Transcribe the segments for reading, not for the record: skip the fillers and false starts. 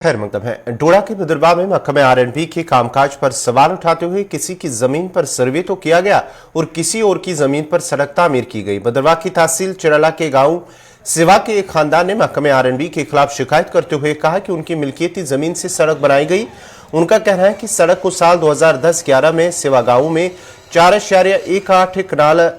खैर मकदम है। डोडा के बदरवा में महकमे आर&बी के कामकाज पर सवाल उठाते हुए किसी की जमीन पर सर्वे तो किया गया और किसी और की जमीन पर सड़क तामीर की गई। बदरवा की तहसील चिराला के गांव सिवा के एक खानदान ने महकमे आर&बी के खिलाफ शिकायत करते हुए कहा कि उनकी मिल्कियती जमीन से सड़क बनाई गई। उनका कहना है कि सड़क को साल 2010-11 में सिवा गांव में 4.18 कनाल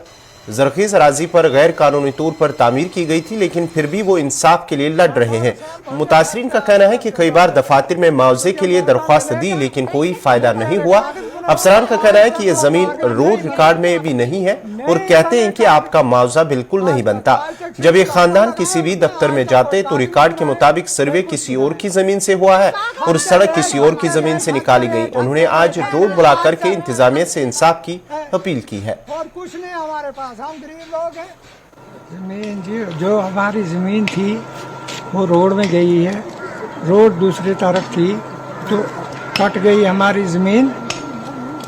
जरखीज अराजी पर गैर कानूनी तौर पर तामीर की गई थी, लेकिन फिर भी वो इंसाफ के लिए लड़ रहे हैं। मुतासरीन का कहना है कि कई बार दफातर में मुआवजे के लिए दरख्वास्त दी लेकिन कोई फायदा नहीं हुआ। अफसरान का कहना है कि यह जमीन रोड रिकॉर्ड में भी नहीं है और कहते हैं कि आपका मुआवजा बिल्कुल नहीं बनता। जब ये खानदान किसी भी दफ्तर में जाते तो रिकॉर्ड के मुताबिक सर्वे किसी और की जमीन से हुआ है और सड़क किसी और की जमीन से निकाली गई। उन्होंने आज रोड बुला करके इंतजामिया से इंसाफ की अपील की है। और कुछ नहीं हमारे पास, हम गरीब लोग हैं। जमीन जो हमारी ज़मीन थी वो रोड में गई है, रोड दूसरी तरफ थी तो कट गई हमारी ज़मीन।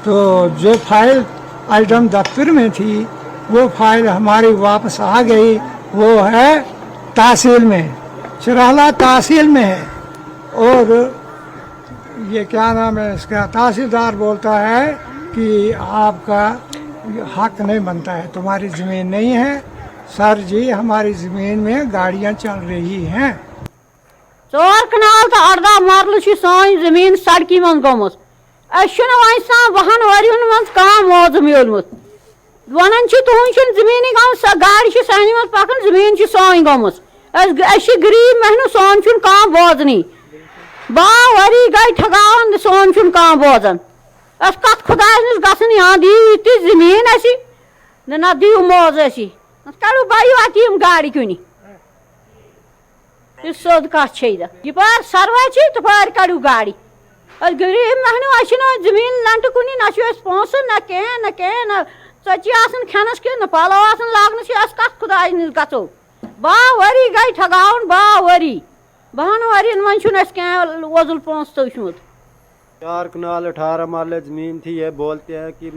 तो जो फाइल आइटम दफ्तर में थी वो फाइल हमारी वापस आ गई, वो है तहसील में, चिराला तहसील में है। और ये क्या नाम है इसका, तहसीलदार बोलता है कि आपका हक नहीं बनता है, तुम्हारी ज़मीन नहीं है। सर जी हमारी ज़मीन में गाड़ियाँ चल रही हैं। 4 कनाल तो 18 मरल सानी जमीन सड़की मन गोमुत। वहन वरियन मज कम मोज मिलमुत वन तुहद जमीन गो गाड़ी सान मज पकान, जमीन सानी गोमुत। गरीब महनू सोन कह बोजनी, बावरी गई ठगावन सोन कह बोजान। कत खुदा नश गसन यहाँ दियो ती जमीन ना दियो मोज कड़ो बायो अत गाड़ी कुन सोद कत यपार सरवा तपार कड़ो गाड़ी। गरीब महनू जमीन लंट कुन ना पोस ना कह ना ची खेनस कह ना पलो लागन कत खुदा नश गो। बावरी गई ठगावन, बावरी 12 वरियन मन कह वजुल पोस तोशमुत। 4 कनाल 18 मरले ज़मीन थी। ये बोलते हैं कि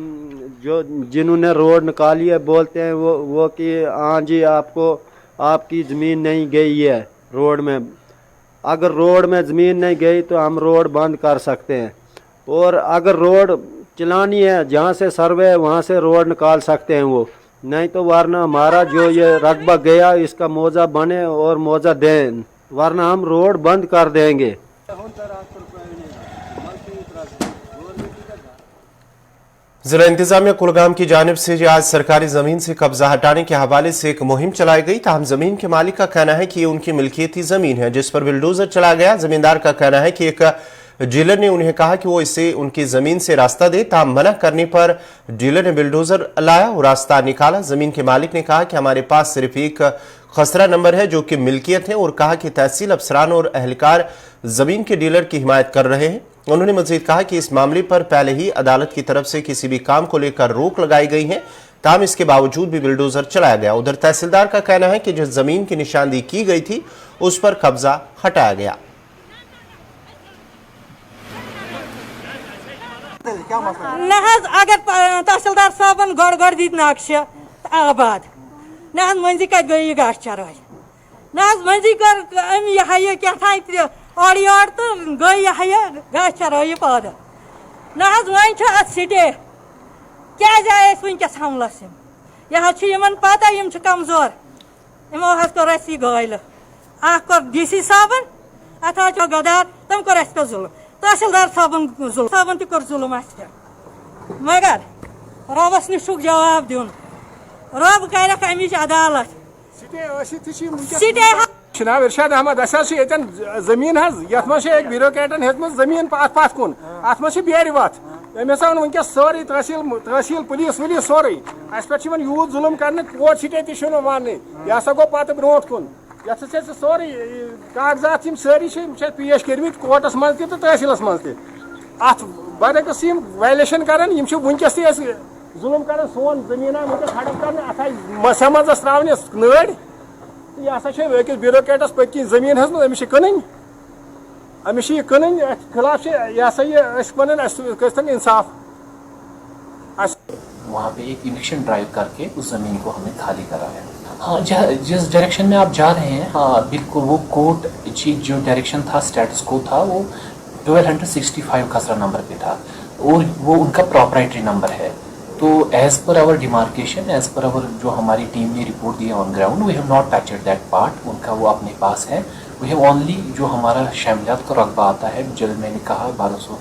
जो जिन्होंने रोड निकाली है बोलते हैं वो कि हाँ जी आपको आपकी ज़मीन नहीं गई है रोड में। अगर रोड में ज़मीन नहीं गई तो हम रोड बंद कर सकते हैं, और अगर रोड चलानी है जहाँ से सर्वे है वहाँ से रोड निकाल सकते हैं वो, नहीं तो वरना हमारा जो ये रकबा गया इसका मुआवजा बने और मुआवजा दें, वरना हम रोड बंद कर देंगे। जिला इंतजामिया कुलगाम की जानिब से आज सरकारी जमीन से कब्जा हटाने के हवाले से एक मुहिम चलाई गई। ताहम जमीन के मालिक का कहना है कि ये उनकी मिल्कियती जमीन है जिस पर बिल्डोजर चला गया। जमींदार का कहना है कि एक डीलर ने उन्हें कहा कि वो इसे उनकी जमीन से रास्ता दे, ताहम मना करने पर डीलर ने बिल्डोजर लाया और रास्ता निकाला। जमीन के मालिक ने कहा कि हमारे पास सिर्फ एक खसरा नंबर है जो कि मिल्कियत है, और कहा कि तहसील अफसरान और अहलकार जमीन के डीलर की हिमायत कर रहे हैं। उन्होंने मजीद कहा कि इस मामले पर पहले ही अदालत की तरफ से किसी भी काम को लेकर रोक लगाई गई है, ताहम इसके बावजूद भी बिल्डोजर चलाया गया। उधर तहसीलदार का कहना है कि जिस जमीन की निशानदेही की गई थी उस पर कब्जा हटाया गया। अगर तहसीलदार साहबन गड़ दी नक्श आबाद ना मंजी कत गई गाछ चराई ना मंजी कर यह क्या और योर तो गई यह गाछ चराई पौध ना वन सिटे क्या जाए वनकस हमलस यह पता कमजोर यमो कोर गल कोर DC साहबन अत गदार तम कोर जुल्म, तहसीलदार साहबन जुल्म, साहबन तोर जुल्म मगर रबस निश जवाब दिन, रब कर अमिच अदालत जनाब इरशाद अहमद जमीन यथ मे एक ब्यूरोक्रेटन हेतम जमीन पत कुन अत मे बेर वत अमिस वनकस सारी तहसील पुलिस वुलिस सोरे अस पे यूत जुल्म कर कोर्ट सिटे तह वन यह हसा गो पत ब्रो कुन ये सोरे कागजात सारी पेश कर कोर्टस मज तो तहसीलस मज अत बरकस वायलेशन कर वनकस जुल्म कर सोन जमीन हड़प कर अत मज त्रावन नड़ यह हसा अकिस ब्यूरोक्रेटस पत्कि जमीन अमिस अमिस यह कन खिलाफ यह हसा यह इंसाफ। वहाँ पे एक इविक्शन ड्राइव करके उस जमीन को हमने खाली कराया। हाँ, जिस डायरेक्शन में आप जा रहे हैं, हाँ बिल्कुल, वो कोर्ट जो डायरेक्शन था, स्टेटस को था, वो 1265 खसरा नंबर पे था और वो उनका प्रॉपराइटरी नंबर है। तो as per our demarcation, as per our जो हमारी टीम ने रिपोर्ट दिया on ground, we have not touched that part, उनका वो अपने पास है। वी हैव ओनली जो हमारा शामिलियत का रकबा आता है, जब मैंने कहा 1200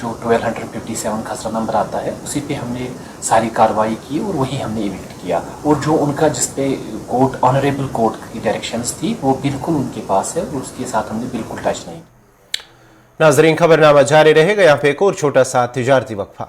जो 1257 खसरा नंबर आता है, उसी पे हमने सारी कार्रवाई की और वही हमने इविक्ट किया। और जो उनका जिस पे कोर्ट, ऑनरेबल कोर्ट की डायरेक्शंस थी, वो बिल्कुल उनके पास है और उसके साथ हमने बिल्कुल टच नहीं। नाजरीन, खबरनामा जारी रहेगा। यहाँ पे एक और छोटा सा तिजारती वक्फा।